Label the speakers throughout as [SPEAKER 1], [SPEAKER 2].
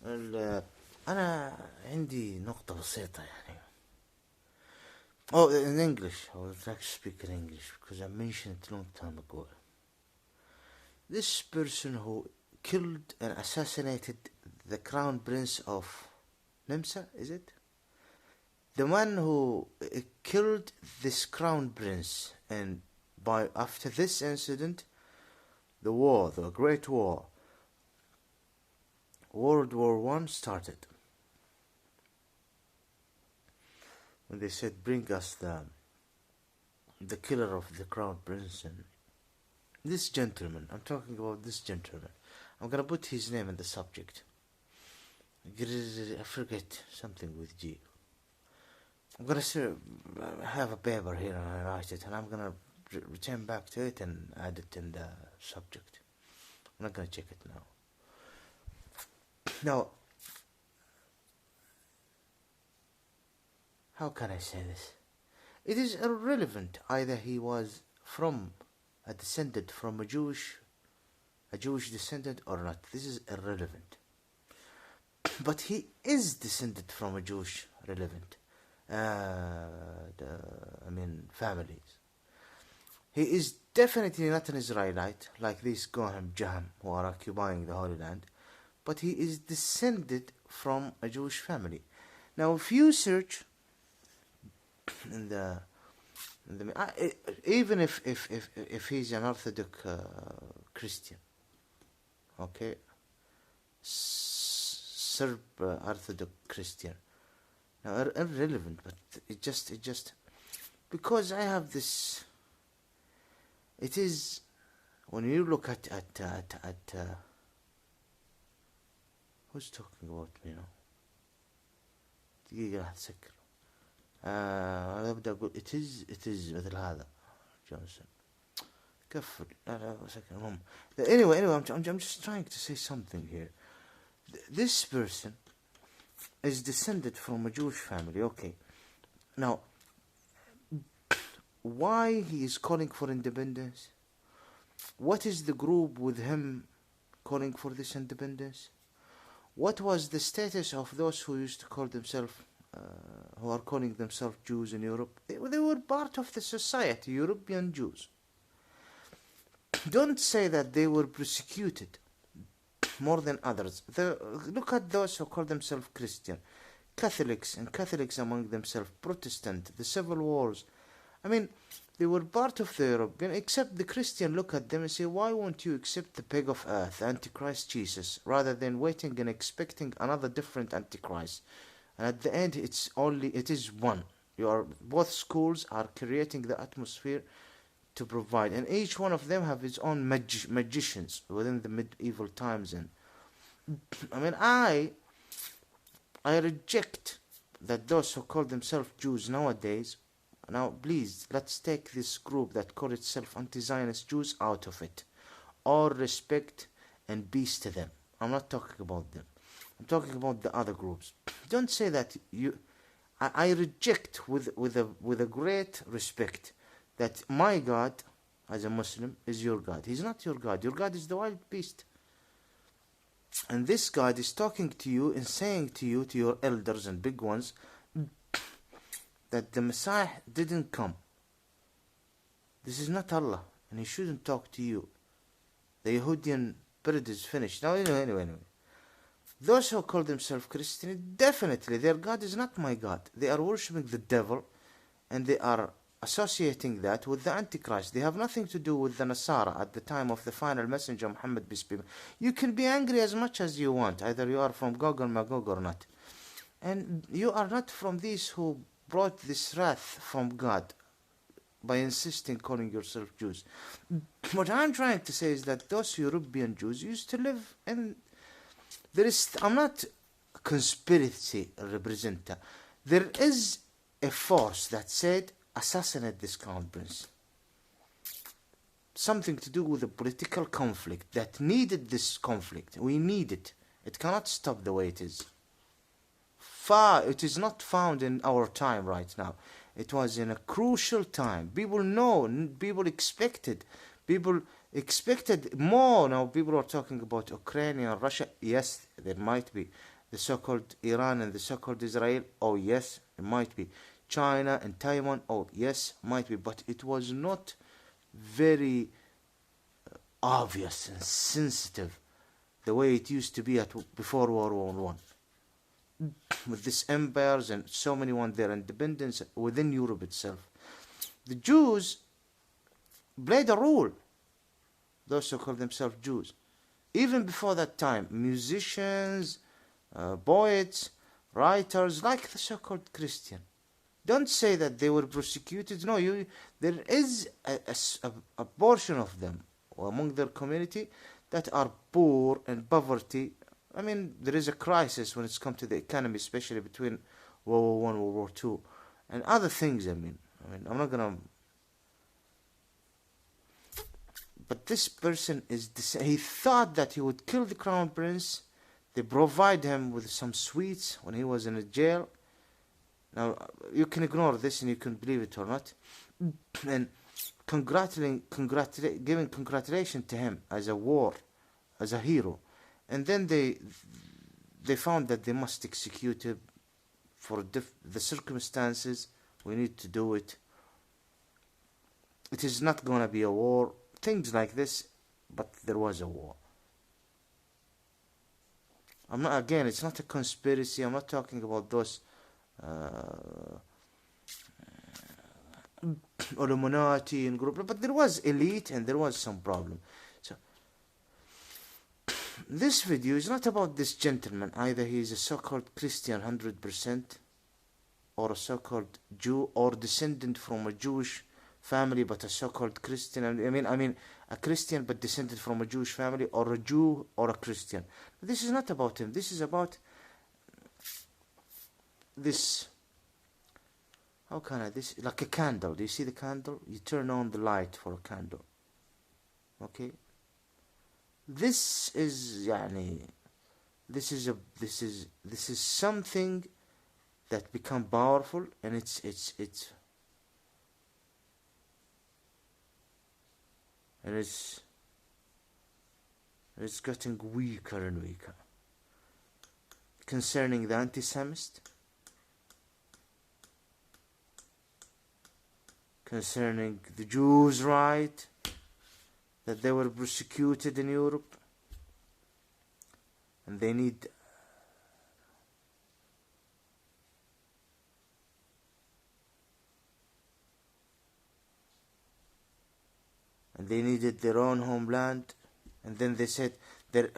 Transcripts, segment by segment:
[SPEAKER 1] أنا عندي نقطة بسيطة يعني. Oh, in English. I would like to speak in English because I mentioned it a long time ago. This person who killed and assassinated the crown prince of Nimsa, is it? The man who killed this crown prince, and after this incident, the Great War, World War One started. When they said, "Bring us the killer of the crown prince," and this gentleman, I'm talking about this gentleman. I'm gonna put his name in the subject. I forget something with G. I'm gonna have a paper here and I write it, and I'm gonna return back to it and add it in the subject. I'm not gonna check it now. Now, how can I say this? It is irrelevant either he was descended from a Jewish descendant or not. This is irrelevant. But he is descended from a Jewish families. He is definitely not an Israelite like these Gohem Jaham who are occupying the Holy Land, but he is descended from a Jewish family. Now, if you search even if he's an Orthodox Christian, okay, Serb Orthodox Christian. Now, irrelevant, but it just because I have this. It is when you look at who's talking about me now? دقيقة راح أتذكر. أنا أبدأ أقول it is مثل هذا جونسون. كفر لا سكر المهم. Anyway, I'm just trying to say something here. This person is descended from a Jewish family. Okay, now why he is calling for independence? What is the group with him calling for this independence? What was the status of those who used to call themselves, who are calling themselves Jews in Europe? They were part of the society, European Jews. Don't say that they were persecuted more than others. Look at those who call themselves Christian, Catholics, and Catholics among themselves, Protestant, the civil wars. I mean, they were part of the European, except the Christian look at them and say, why won't you accept the pig of earth, Antichrist Jesus, rather than waiting and expecting another different Antichrist? And at the end, it is one. Both schools are creating the atmosphere to provide, and each one of them have his own magicians within the medieval times. And I mean, I reject that those who call themselves Jews nowadays. Now, please, let's take this group that call itself anti-Zionist Jews out of it. All respect and peace to them. I'm not talking about them. I'm talking about the other groups. Don't say that I reject with a great respect that my God, as a Muslim, is your God. He's not your God. Your God is the wild beast. And this God is talking to you and saying to you, to your elders and big ones, that the Messiah didn't come. This is not Allah, and he shouldn't talk to you. The Yahudian period is finished. Now, anyway. Those who call themselves Christian, definitely their God is not my God. They are worshipping the devil, and they are associating that with the Antichrist. They have nothing to do with the Nasara at the time of the final messenger, Muhammad peace be upon him. You can be angry as much as you want. Either you are from Gog or Magog or not. And you are not from these who brought this wrath from God by insisting calling yourself Jews. What I'm trying to say is that those European Jews used to live in... I'm not a conspiracy representative. There is a force that said, assassinate this crown prince. Something to do with a political conflict that needed this conflict. We need it. It cannot stop the way it is. It is not found in our time right now. It was in a crucial time. People expected more. Now people are talking about Ukraine and Russia. Yes, there might be. the so-called Iran and the so-called Israel? Oh yes, it might be. China and Taiwan? Oh yes, might be. But it was not very obvious and sensitive the way it used to be before World War One, with these empires and so many want their independence within Europe itself. The Jews played a role. Those who call themselves Jews, even before that time, musicians, poets, writers, like the so-called Christian. Don't say that they were persecuted. No, there is a portion of them among their community that are poor and poverty. I mean, there is a crisis when it's come to the economy, especially between World War One, World War Two, and other things. I mean, I'm not gonna. But this person he thought that he would kill the crown prince. They provide him with some sweets when he was in a jail. Now, you can ignore this and you can believe it or not. And giving congratulations to him as a hero. And then they found that they must execute him for the circumstances. We need to do it. It is not going to be a war. Things like this, but there was a war. It's not a conspiracy. I'm not talking about those Illuminati and group, but there was elite and there was some problem. So this video is not about this gentleman. Either he is a so-called Christian 100%, or a so-called Jew, or descendant from a Jewish family but a so-called Christian. I mean a Christian but descended from a Jewish family, or a Jew or a Christian. This is not about him. This is about this. How can I? This like a candle. Do you see the candle? You turn on the light for a candle. Okay. This is This is something that become powerful, and it's getting weaker and weaker. Concerning the anti-Semist, concerning the Jews' right, that they were persecuted in Europe, and they need they needed their own homeland, and then they said they're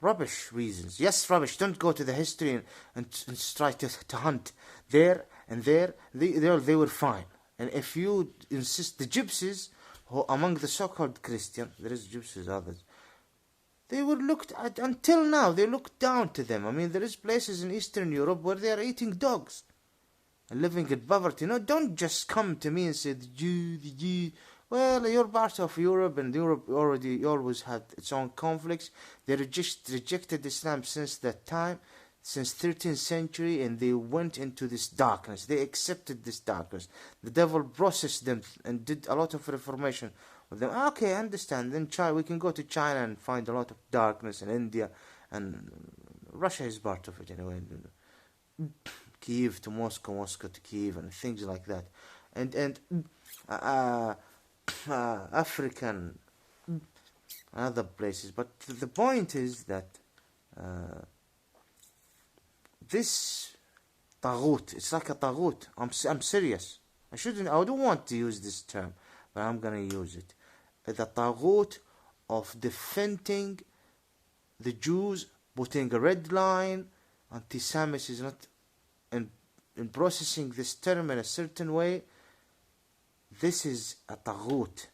[SPEAKER 1] rubbish reasons. Yes, rubbish. Don't go to the history and try to hunt there and there. They were fine. And if you insist, the gypsies, who among the so-called Christian, there is gypsies, others, they were looked at until now. They looked down to them. I mean, there is places in Eastern Europe where they are eating dogs and living in poverty. No, don't just come to me and say the Jew. Well, you're part of Europe, and Europe always had its own conflicts. They rejected Islam since that time, since 13th century, and they went into this darkness. They accepted this darkness. The devil processed them and did a lot of reformation with them. Okay, I understand. Then we can go to China and find a lot of darkness in India, and Russia is part of it anyway. Kiev to Moscow, Moscow to Kiev, and things like that, and African and other places. But the point is that this taghut, it's like a taghut. I'm serious. I don't want to use this term, but I'm gonna use it. The taghut of defending the Jews, putting a red line. Anti-Semitism is not. In processing this term in a certain way, this is a taghut.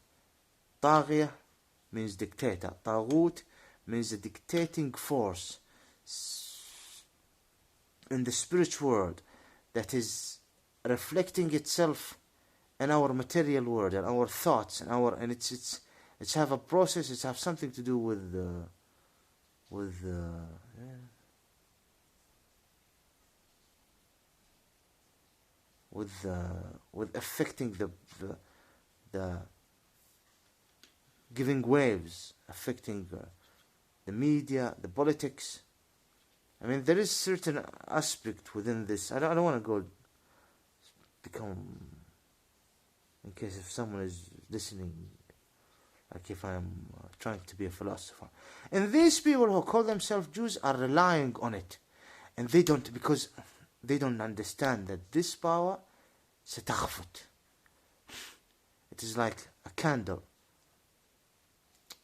[SPEAKER 1] Taghya means dictator. Taghut means a dictating force in the spiritual world that is reflecting itself in our material world and our thoughts and it's have a process. It's have something to do with affecting the giving waves, affecting the media, the politics, I mean, there is certain aspect within this. I don't want to go become, in case if someone is listening, like if I'm trying to be a philosopher. And these people who call themselves Jews are relying on it. And they don't, because they don't understand that this power, ستخفت. It is like a candle.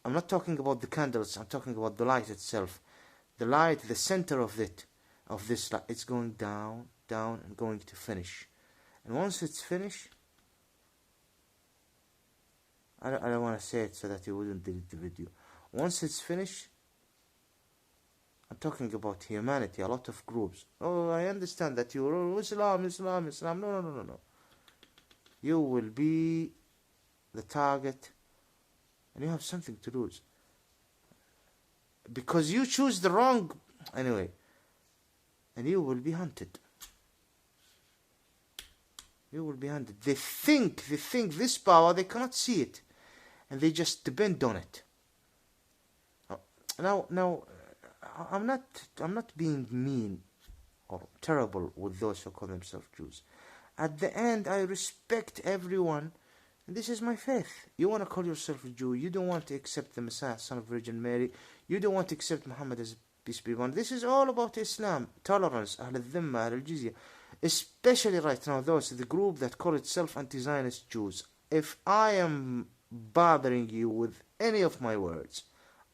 [SPEAKER 1] I'm not talking about the candles, I'm talking about the light itself. The light, the center of this light, it's going down, down, and going to finish. And once it's finished, I don't want to say it so that you wouldn't delete the video. Once it's finished, I'm talking about humanity, a lot of groups. Oh, I understand that you're Islam. No. You will be the target, and you have something to lose. Because you choose the wrong, anyway, and you will be hunted. You will be hunted. They think this power, they cannot see it, and they just depend on it. Now, I'm not being mean or terrible with those who call themselves Jews. At the end, I respect everyone, and this is my faith. You want to call yourself a Jew, you don't want to accept the Messiah, son of Virgin Mary, you don't want to accept Muhammad as peace be upon him. This is all about Islam, tolerance, Ahl al-Dhimma, Ahl al-Jizya. Especially right now, the group that call itself anti-Zionist Jews. If I am bothering you with any of my words,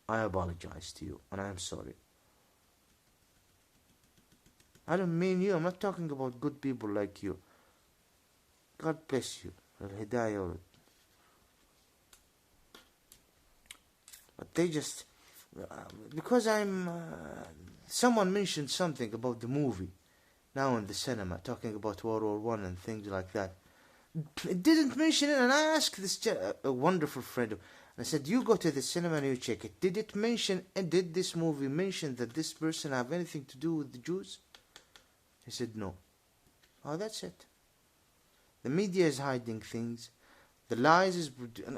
[SPEAKER 1] I apologize to you, and I am sorry. I don't mean you, I'm not talking about good people like you. God bless you. Al-Hidayah. But they just, because someone mentioned something about the movie now in the cinema, talking about World War One and things like that. It didn't mention it, and I asked this a wonderful friend, and I said, you go to the cinema and you check it. Did this movie mention that this person have anything to do with the Jews? He said no. Oh, that's it. The media is hiding things. The lies is...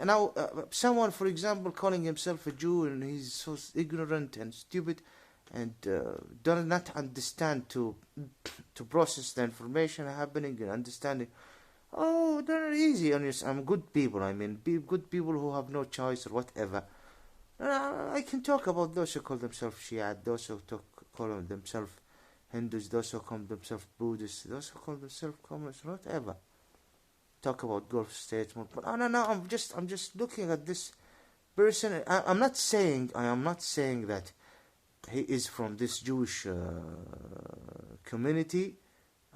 [SPEAKER 1] Now, someone, for example, calling himself a Jew, and he's so ignorant and stupid, and does not understand to process the information happening and understanding. Oh, they're easy on you. I'm good people. I mean, good people who have no choice or whatever. I can talk about those who call themselves Shia, those who call themselves Hindus, those who call themselves Buddhists, those who call themselves communists, whatever. Talk about Gulf states, but no. I'm just looking at this person. I am not saying that he is from this Jewish community.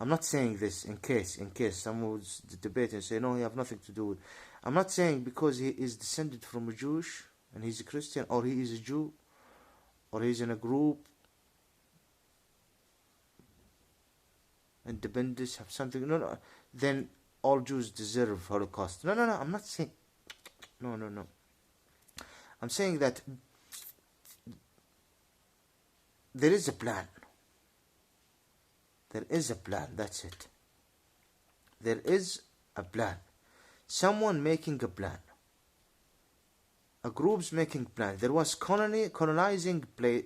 [SPEAKER 1] I'm not saying this in case someone would debate and say no, he have nothing to do with. I'm not saying because he is descended from a Jewish and he's a Christian, or he is a Jew, or he's in a group, independence, have something. No. Then all Jews deserve Holocaust. No. I'm not saying. No. I'm saying that there is a plan. There is a plan, that's it. There is a plan. Someone making a plan. A group's making a plan. There was colonizing play,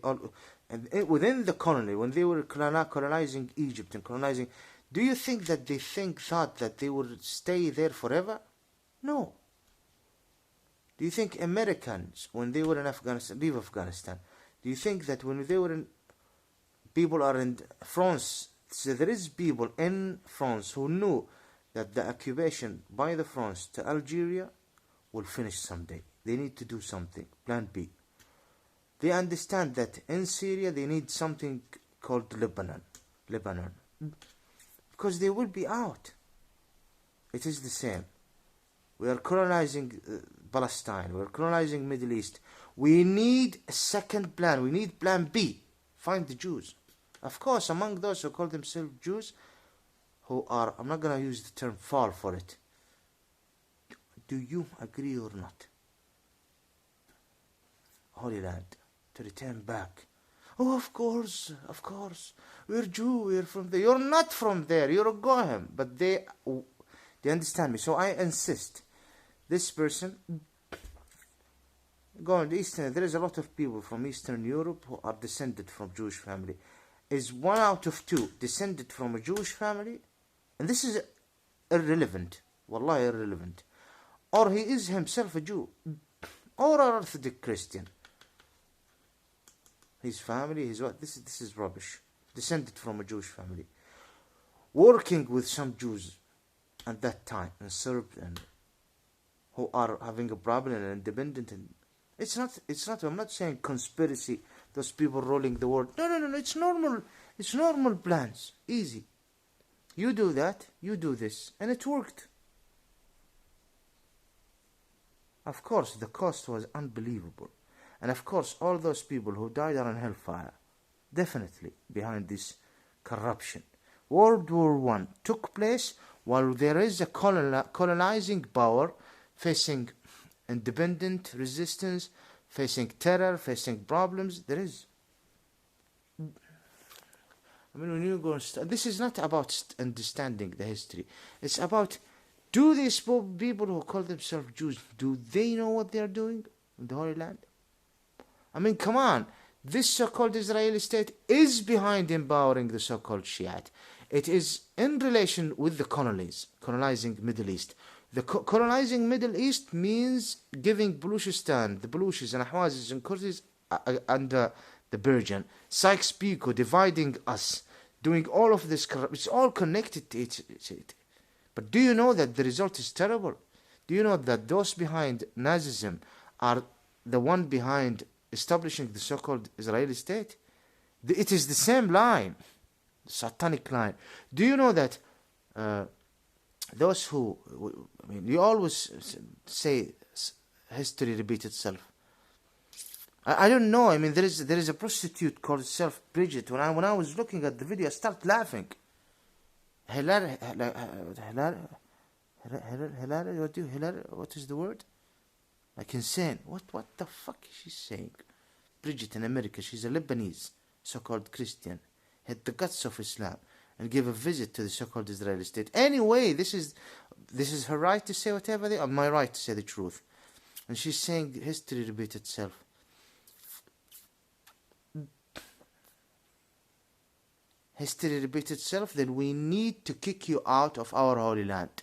[SPEAKER 1] and within the colony, when they were colonizing Egypt and colonizing, do you think that they thought that they would stay there forever? No. Do you think Americans, when they were in Afghanistan, leave Afghanistan, do you think that when they were in, people are in France, so there is people in France who knew that the occupation by the France to Algeria will finish someday. They need to do something. Plan B. They understand that in Syria they need something called Lebanon. Because they will be out. It is the same. We are colonizing Palestine. We are colonizing Middle East. We need a second plan. We need plan B. Find the Jews. Of course, among those who call themselves Jews, who are, I'm not going to use the term fall for it. Do you agree or not? Holy Land, to return back. Oh, of course. We're Jew, we're from there. You're not from there, you're a Gohem. But they understand me. So I insist, this person, going to Eastern, there is a lot of people from Eastern Europe who are descended from Jewish family. is 1 out of 2 descended from a Jewish family, and this is irrelevant, wallahi irrelevant, or he is himself a Jew, or an Orthodox Christian. His family, his what? This is rubbish. Descended from a Jewish family, working with some Jews at that time and served, and who are having a problem and independent. And it's not. I'm not saying conspiracy. Those people rolling the world. No. It's normal. It's normal plans. Easy. You do that. You do this, and it worked. Of course, the cost was unbelievable. And of course, all those people who died are in hellfire. Definitely behind this corruption. World War I took place while there is a colonizing power facing independent resistance, facing terror, facing problems. There is. I mean, when you go, this is not about understanding the history. It's about, do these people who call themselves Jews, do they know what they are doing in the Holy Land? I mean, come on. This so-called Israeli state is behind empowering the so-called Shiite. It is in relation with the colonizing Middle East. The colonizing Middle East means giving Baluchistan, the Baluchis and Ahwazis and Kurds under the Belgian, Sykes-Picot, dividing us, doing all of this corruption. It's all connected to it. But do you know that the result is terrible? Do you know that those behind Nazism are the one behind establishing the so-called Israeli state? It is the same line, the satanic line. Do you know that those who, I mean, you always say history repeats itself. I don't know. I mean, there is a prostitute called herself Bridget. When I was looking at the video, I started laughing. Hilary, what is the word? Like insane. What the fuck is she saying? Bridget in America, she's a Lebanese, so-called Christian, had the guts of Islam, and gave a visit to the so-called Israeli state. Anyway, this is her right to say whatever they are, my right to say the truth. And she's saying history repeats itself. History repeats itself, then we need to kick you out of our Holy Land.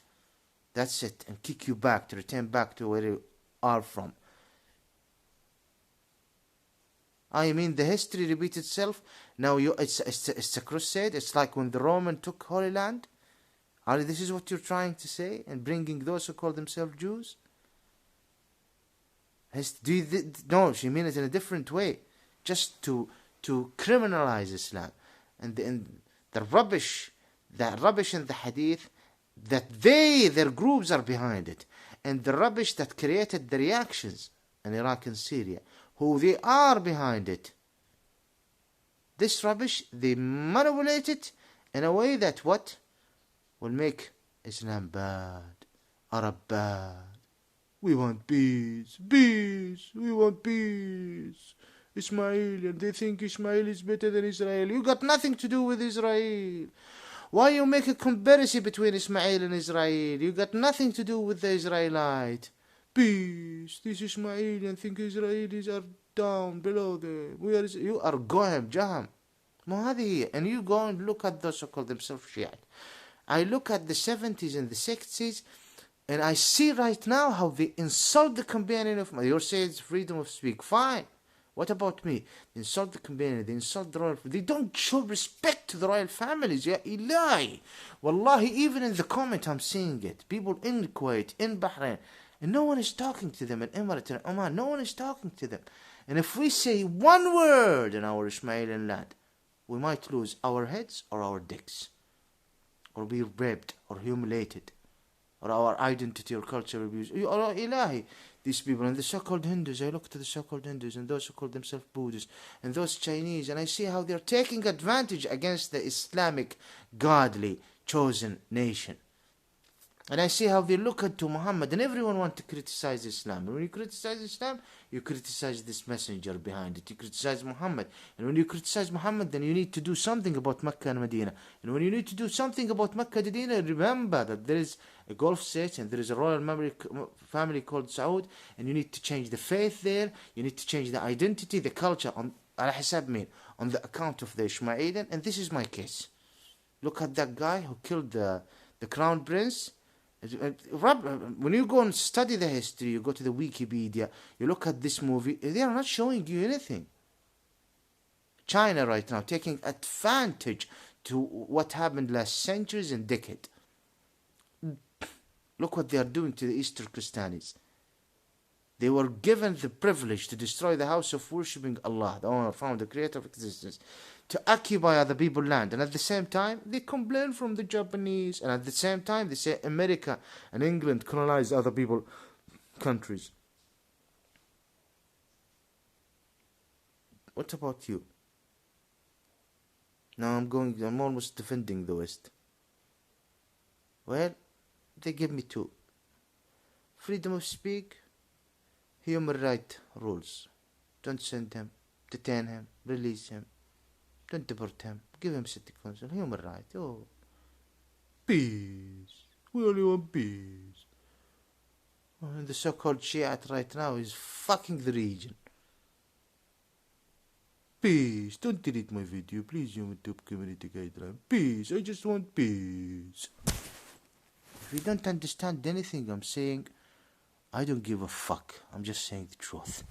[SPEAKER 1] That's it. And kick you back, to return back to where you are from. I mean, the history repeats itself. Now it's a crusade. It's like when the Roman took Holy Land. This is what you're trying to say? And bringing those who call themselves Jews? No, she means it in a different way. Just to criminalize Islam. And the rubbish in the hadith, that their groups are behind it. And the rubbish that created the reactions in Iraq and Syria, who they are behind it. This rubbish, they manipulate it in a way that what? Will make Islam bad, Arab bad. We want peace, we want peace. Ismail, and they think Ismail is better than Israel. You got nothing to do with Israel. Why you make a comparison between Ismail and Israel? You got nothing to do with the Israelite. Peace. This Ismailian think Israelis are down below them. You are Gohem, Jaham. And you go and look at those who call themselves Shiite. I look at the 70s and the 60s, and I see right now how they insult the companion of You're saying it's freedom of speech. Fine. What about me? They insult the companion, they insult the royal family. They don't show respect to the royal families. Ya Ilahi. Wallahi, even in the comment I'm seeing it. People in Kuwait, in Bahrain, and no one is talking to them. In Emirates and Oman, no one is talking to them. And if we say one word in our Ismailian land, we might lose our heads or our dicks. Or be raped or humiliated. Or our identity or culture abuse. Oh, Ilahi. These people and the so-called Hindus, I look to the so-called Hindus and those who call themselves Buddhists and those Chinese, and I see how they're taking advantage against the Islamic, godly, chosen nation. And I see how they look into Muhammad, and everyone wants to criticize Islam. And when you criticize Islam, you criticize this messenger behind it. You criticize Muhammad. And when you criticize Muhammad, then you need to do something about Mecca and Medina. And when you need to do something about Mecca and Medina, remember that there is a Gulf state and there is a royal family called Saud, and you need to change the faith there. You need to change the identity, the culture, on on the account of the Ismailian, and this is my case. Look at that guy who killed the crown prince. When you go and study the history, you go to the Wikipedia, you look at this movie, they are not showing you anything. China right now taking advantage to what happened last centuries and decade. Look what they are doing to the Eastern Christians. They were given the privilege to destroy the house of worshipping Allah, the owner, founder, creator of existence, to occupy other people's land. And at the same time, they complain from the Japanese. And at the same time, they say America and England colonize other people's countries. What about you? Now I'm almost defending the West. Well, they give me two. Freedom of speech, human right rules. Don't send him, detain him, release him. Don't deport him. Give him city council. Human right. Oh. Peace. We only want peace. Oh, and the so-called Shiite right now is fucking the region. Peace. Don't delete my video. Please, YouTube community guideline. Peace. I just want peace. If you don't understand anything I'm saying, I don't give a fuck. I'm just saying the truth.